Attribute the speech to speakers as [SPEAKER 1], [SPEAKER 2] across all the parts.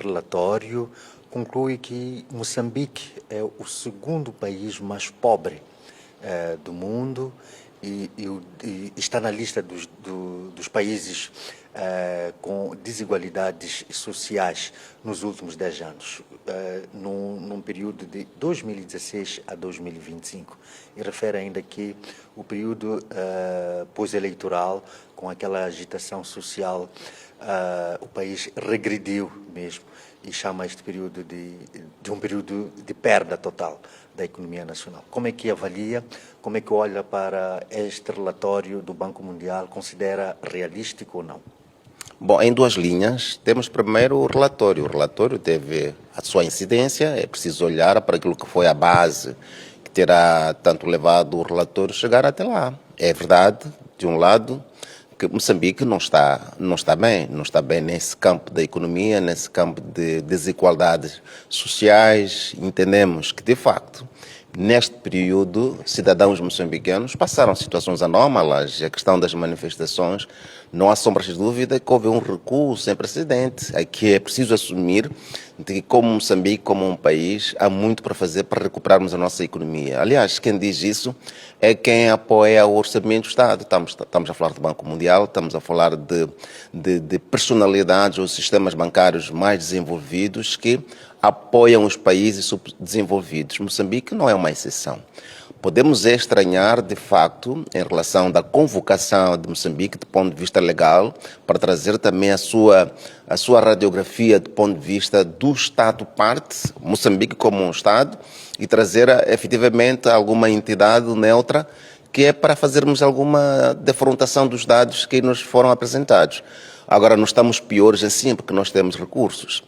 [SPEAKER 1] relatório conclui que Moçambique é o segundo país mais pobre do mundo e está na lista dos países com desigualdades sociais nos últimos 10 anos, num período de 2016 a 2025. E refere ainda que o período pós-eleitoral, com aquela agitação social, o país regrediu mesmo e chama este período de um período de perda total da economia nacional. Como é que avalia, como é que olha para este relatório do Banco Mundial? Considera realístico ou não?
[SPEAKER 2] Bom, em duas linhas. Temos primeiro o relatório. O relatório teve a sua incidência, é preciso olhar para aquilo que foi a base que terá tanto levado o relatório a chegar até lá. É verdade, de um lado, que Moçambique não está bem nesse campo da economia, nesse campo de desigualdades sociais. Entendemos que, de facto, neste período, cidadãos moçambicanos passaram situações anómalas. A questão das manifestações, não há sombras de dúvida que houve um recuo sem precedente. Aqui é preciso assumir que, como Moçambique, como um país, há muito para fazer para recuperarmos a nossa economia. Aliás, quem diz isso é quem apoia o orçamento do Estado. Estamos a falar do Banco Mundial, estamos a falar de personalidades ou sistemas bancários mais desenvolvidos que apoiam os países subdesenvolvidos. Moçambique não é uma exceção. Podemos estranhar, de facto, em relação da convocação de Moçambique do ponto de vista legal, para trazer também a sua radiografia do ponto de vista do Estado-parte, Moçambique como um Estado, e trazer efetivamente alguma entidade neutra que é para fazermos alguma defrontação dos dados que nos foram apresentados. Agora, não estamos piores assim, porque nós temos recursos.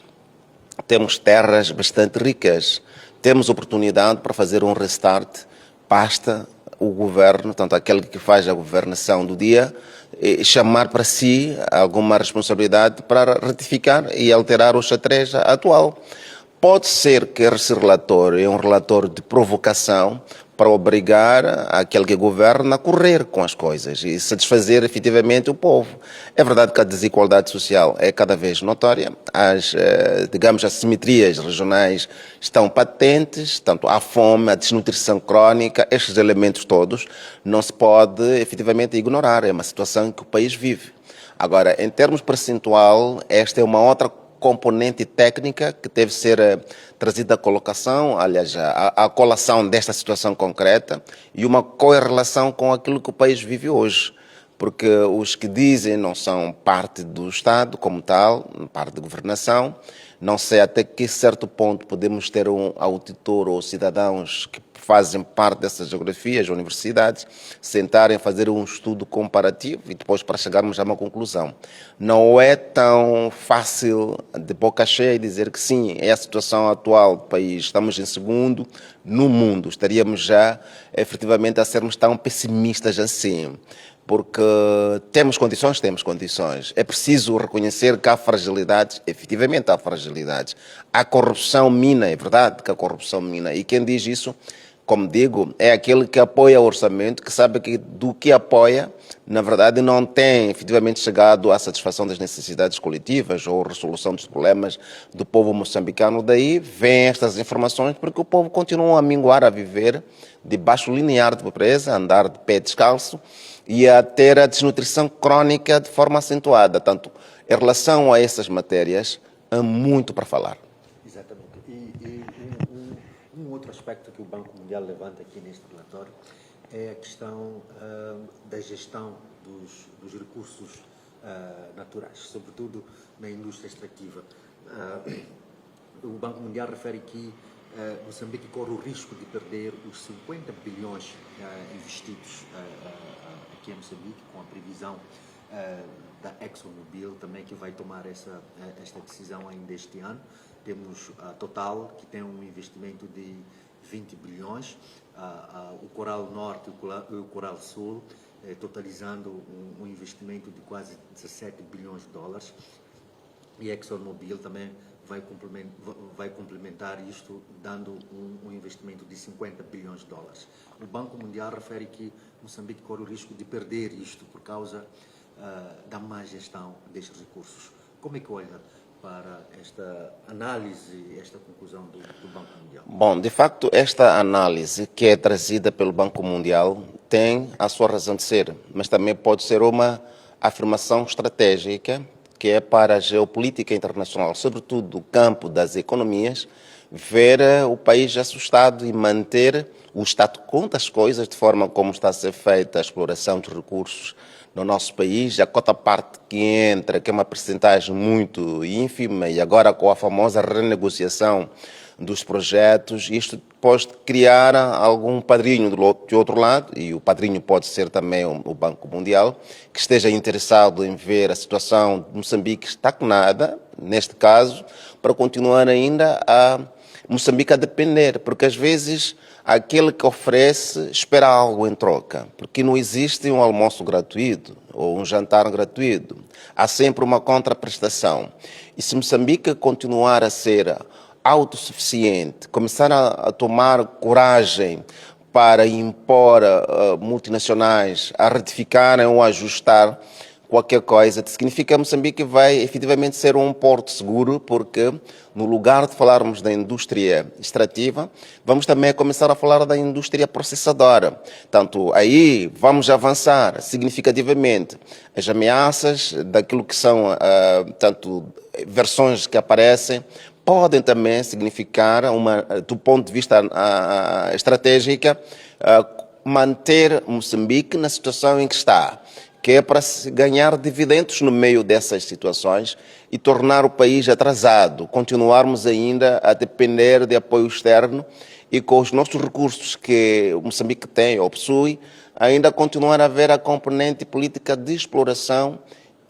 [SPEAKER 2] Temos terras bastante ricas, temos oportunidade para fazer um restart. Basta o governo, tanto aquele que faz a governação do dia, chamar para si alguma responsabilidade para retificar e alterar o xadrez atual. Pode ser que esse relatório é um relatório de provocação para obrigar aquele que governa a correr com as coisas e satisfazer efetivamente o povo. É verdade que a desigualdade social é cada vez notória, as assimetrias regionais estão patentes, tanto a fome, a desnutrição crónica, estes elementos todos não se pode efetivamente ignorar, é uma situação que o país vive. Agora, em termos percentual, esta é uma outra componente técnica que deve ser trazida à colocação, aliás, a colação desta situação concreta e uma correlação com aquilo que o país vive hoje. Porque os que dizem não são parte do Estado como tal, parte da governação, não sei até que certo ponto podemos ter um auditor ou cidadãos que fazem parte dessas geografias, universidades, sentarem a fazer um estudo comparativo e depois para chegarmos a uma conclusão. Não é tão fácil de boca cheia dizer que sim, é a situação atual do país, estamos em segundo no mundo, estaríamos já efetivamente a sermos tão pessimistas assim. Porque temos condições. É preciso reconhecer que há fragilidades, efetivamente há fragilidades. A corrupção mina, é verdade que a corrupção mina. E quem diz isso, como digo, é aquele que apoia o orçamento, que sabe que do que apoia, na verdade, não tem efetivamente chegado à satisfação das necessidades coletivas ou resolução dos problemas do povo moçambicano. Daí vêm estas informações, porque o povo continua a minguar, a viver debaixo linear de pobreza, a andar de pé descalço e a ter a desnutrição crónica de forma acentuada. Tanto em relação a essas matérias, há muito para falar.
[SPEAKER 1] Exatamente. Um outro aspecto que o Banco Mundial levanta aqui neste relatório é a questão da gestão dos recursos naturais, sobretudo na indústria extrativa. O Banco Mundial refere que Moçambique corre o risco de perder os 50 bilhões investidos aqui em Moçambique, com a previsão da ExxonMobil também, que vai tomar esta decisão ainda este ano. Temos a Total, que tem um investimento de 20 bilhões, o Coral Norte e o Coral Sul, totalizando um investimento de quase 17 bilhões de dólares. E a ExxonMobil também vai complementar isto, dando um investimento de 50 bilhões de dólares. O Banco Mundial refere que Moçambique corre o risco de perder isto por causa da má gestão destes recursos. Como é que olha para esta análise, esta conclusão do Banco Mundial?
[SPEAKER 2] Bom, de facto, esta análise que é trazida pelo Banco Mundial tem a sua razão de ser, mas também pode ser uma afirmação estratégica que é para a geopolítica internacional, sobretudo do campo das economias, ver o país assustado e manter o status quo das coisas, de forma como está a ser feita a exploração de recursos no nosso país, a cota parte que entra, que é uma percentagem muito ínfima, e agora com a famosa renegociação dos projetos, isto pode criar algum padrinho de outro lado, e o padrinho pode ser também o Banco Mundial, que esteja interessado em ver a situação de Moçambique estagnada, neste caso, para continuar ainda a Moçambique a depender, porque às vezes aquele que oferece espera algo em troca, porque não existe um almoço gratuito ou um jantar gratuito, há sempre uma contraprestação. E se Moçambique continuar a ser autossuficiente, começar a tomar coragem para impor multinacionais a retificarem ou ajustar qualquer coisa, significa que Moçambique vai efetivamente ser um porto seguro, porque no lugar de falarmos da indústria extrativa, vamos também começar a falar da indústria processadora. Tanto aí vamos avançar significativamente. As ameaças daquilo que são tanto versões que aparecem podem também significar, do ponto de vista estratégico, manter Moçambique na situação em que está, que é para ganhar dividendos no meio dessas situações e tornar o país atrasado, continuarmos ainda a depender de apoio externo e com os nossos recursos que Moçambique tem ou possui, ainda continuar a haver a componente política de exploração,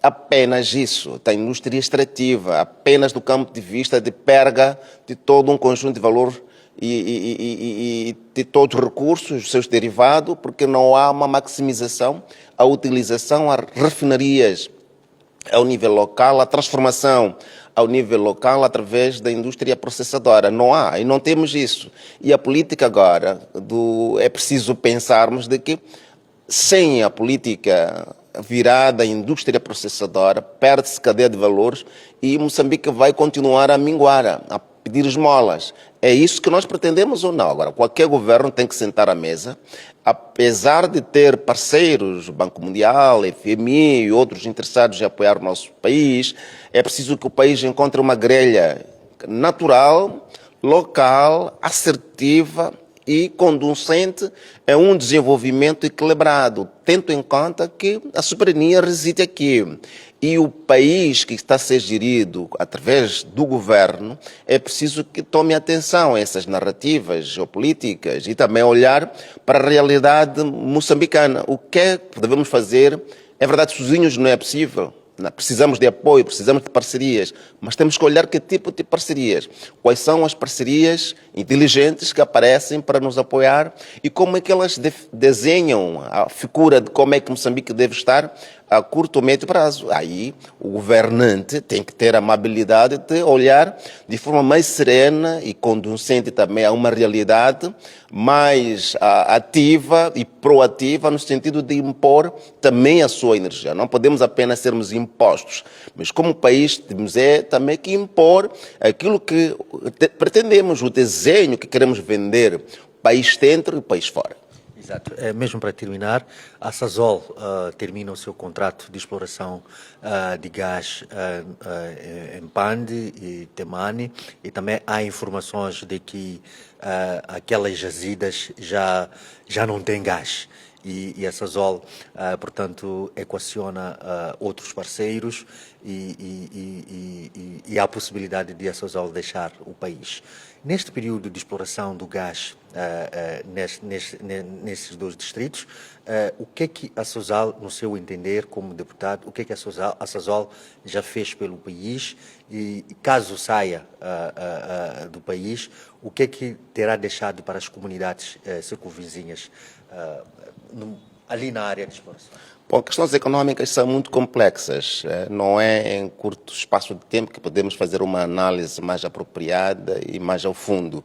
[SPEAKER 2] apenas isso, da indústria extrativa, apenas do campo de vista de perda de todo um conjunto de valores e de todos os recursos, os seus derivados, porque não há uma maximização, a utilização, as refinarias ao nível local, a transformação ao nível local através da indústria processadora. Não há, e não temos isso. E a política agora, é preciso pensarmos de que sem a política virada à indústria processadora, perde-se cadeia de valores e Moçambique vai continuar a minguar, a pedir esmolas. É isso que nós pretendemos ou não? Agora, qualquer governo tem que sentar à mesa, apesar de ter parceiros, o Banco Mundial, FMI e outros interessados em apoiar o nosso país, é preciso que o país encontre uma grelha natural, local, assertiva e conducente a um desenvolvimento equilibrado, tendo em conta que a soberania reside aqui. E o país que está a ser gerido através do governo, é preciso que tome atenção a essas narrativas geopolíticas e também olhar para a realidade moçambicana. O que é que devemos fazer? É verdade, sozinhos não é possível. Precisamos de apoio, precisamos de parcerias, mas temos que olhar que tipo de parcerias. Quais são as parcerias inteligentes que aparecem para nos apoiar e como é que elas desenham a figura de como é que Moçambique deve estar a curto ou médio prazo. Aí o governante tem que ter a amabilidade de olhar de forma mais serena e conducente também a uma realidade mais ativa e proativa no sentido de impor também a sua energia. Não podemos apenas sermos impostos, mas como país temos também que impor aquilo que pretendemos, o desenho que queremos vender, país dentro e país fora.
[SPEAKER 1] Exato. Mesmo para terminar, a Sasol termina o seu contrato de exploração de gás em Pande e Temane, e também há informações de que aquelas jazidas já não têm gás. E a Sasol, portanto, equaciona outros parceiros e há a possibilidade de a Sasol deixar o país. Neste período de exploração do gás nesses dois distritos, o que é que a Sasol, no seu entender como deputado, o que é que a Sasol já fez pelo país e caso saia do país, o que é que terá deixado para as comunidades circunvizinhas ali na área de exploração?
[SPEAKER 2] Bom, questões econômicas são muito complexas. Não é em curto espaço de tempo que podemos fazer uma análise mais apropriada e mais ao fundo.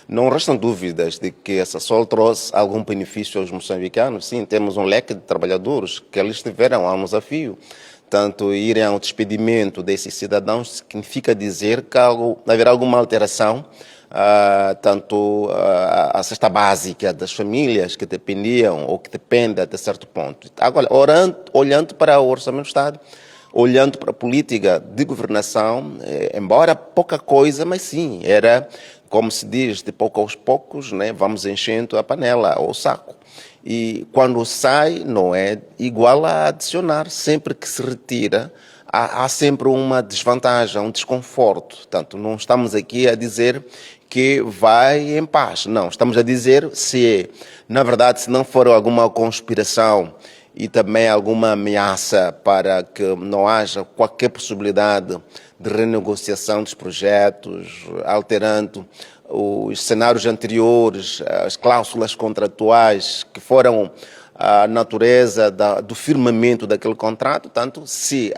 [SPEAKER 2] Não restam dúvidas de que a Sasol trouxe algum benefício aos moçambicanos. Sim, temos um leque de trabalhadores que eles tiveram a um desafio tanto irem ao despedimento desses cidadãos significa dizer que haverá alguma alteração, tanto a cesta básica das famílias que dependiam ou que dependem até certo ponto. Agora, olhando para o Orçamento do Estado, olhando para a política de governação, embora pouca coisa, mas sim, era, como se diz, de pouco aos poucos, né, vamos enchendo a panela ou o saco. E quando sai, não é igual a adicionar. Sempre que se retira, há sempre uma desvantagem, um desconforto. Portanto, não estamos aqui a dizer que vai em paz. Não, estamos a dizer se, na verdade, se não for alguma conspiração e também alguma ameaça para que não haja qualquer possibilidade de renegociação dos projetos, alterando os cenários anteriores, as cláusulas contratuais que foram a natureza do firmamento daquele contrato. Tanto se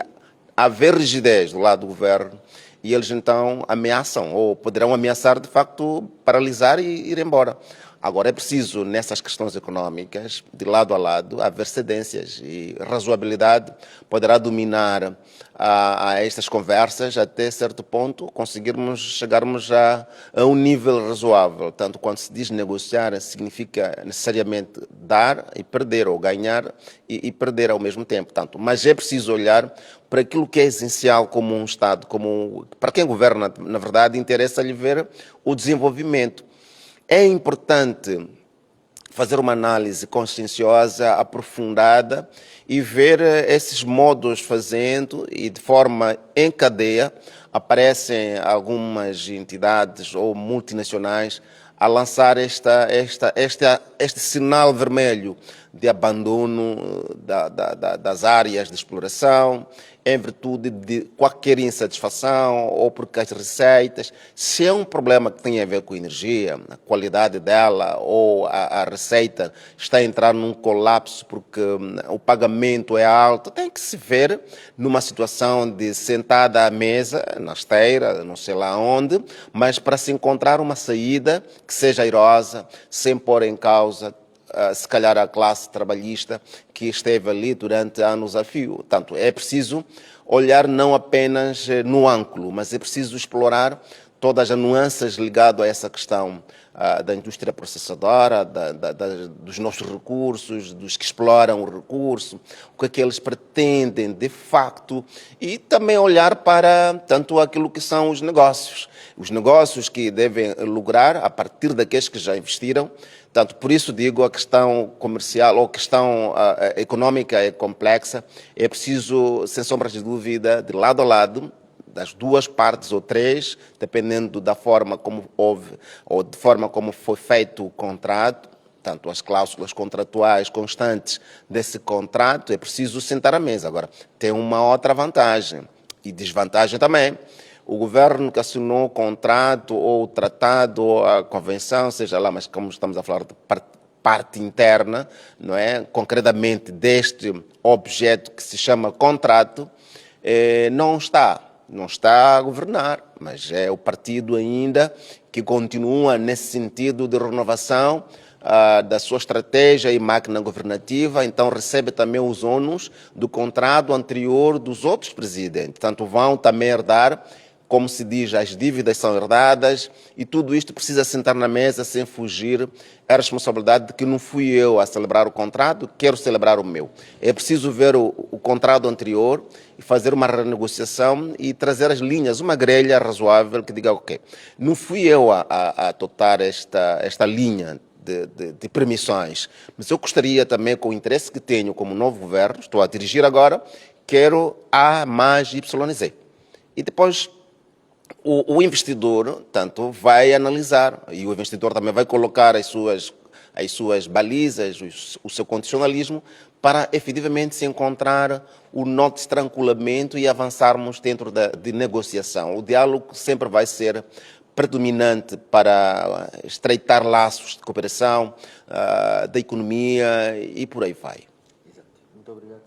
[SPEAKER 2] haver rigidez do lado do governo, e eles então ameaçam, ou poderão ameaçar de facto paralisar e ir embora. Agora é preciso, nessas questões econômicas, de lado a lado, haver cedências, e razoabilidade poderá dominar a estas conversas até certo ponto, chegarmos a um nível razoável. Tanto quando se diz negociar, significa necessariamente dar e perder, ou ganhar e perder ao mesmo tempo. Tanto, mas é preciso olhar para aquilo que é essencial como um Estado, para quem governa, na verdade, interessa-lhe ver o desenvolvimento. É importante fazer uma análise conscienciosa, aprofundada, e ver esses modos fazendo, e de forma em cadeia aparecem algumas entidades ou multinacionais a lançar este sinal vermelho de abandono das áreas de exploração, em virtude de qualquer insatisfação ou porque as receitas, se é um problema que tem a ver com energia, a qualidade dela, ou a receita está a entrar num colapso porque o pagamento é alto, tem que se ver numa situação de sentada à mesa, na esteira, não sei lá onde, mas para se encontrar uma saída que seja airosa, sem pôr em causa se calhar a classe trabalhista que esteve ali durante anos a fio. Portanto, é preciso olhar não apenas no ângulo, mas é preciso explorar todas as nuances ligadas a essa questão da indústria processadora, dos nossos recursos, dos que exploram o recurso, o que é que eles pretendem de facto, e também olhar para tanto aquilo que são os negócios que devem lucrar a partir daqueles que já investiram. Portanto, por isso digo, a questão comercial ou a questão econômica é complexa. É preciso, sem sombras de dúvida, de lado a lado, das duas partes ou três, dependendo da forma como houve ou de forma como foi feito o contrato, tanto as cláusulas contratuais constantes desse contrato, é preciso sentar à mesa. Agora, tem uma outra vantagem e desvantagem também. O governo que assinou o contrato ou o tratado ou a convenção, seja lá, mas como estamos a falar de parte interna, não é? Concretamente deste objeto que se chama contrato, não está a governar, mas é o partido ainda que continua nesse sentido de renovação da sua estratégia e máquina governativa, então recebe também os ônus do contrato anterior dos outros presidentes. Portanto, vão também herdar, como se diz, as dívidas são herdadas, e tudo isto precisa sentar na mesa sem fugir à responsabilidade de que não fui eu a celebrar o contrato, quero celebrar o meu. É preciso ver o contrato anterior e fazer uma renegociação e trazer as linhas, uma grelha razoável que diga, ok, não fui eu a adotar esta linha de permissões, mas eu gostaria também, com o interesse que tenho como novo governo, estou a dirigir agora, quero A mais YZ. E depois o investidor, tanto, vai analisar, e o investidor também vai colocar as suas balizas, o seu condicionalismo, para efetivamente se encontrar o nó de estrangulamento e avançarmos dentro de negociação. O diálogo sempre vai ser predominante para estreitar laços de cooperação, da economia e por aí vai.
[SPEAKER 1] Exato. Muito obrigado.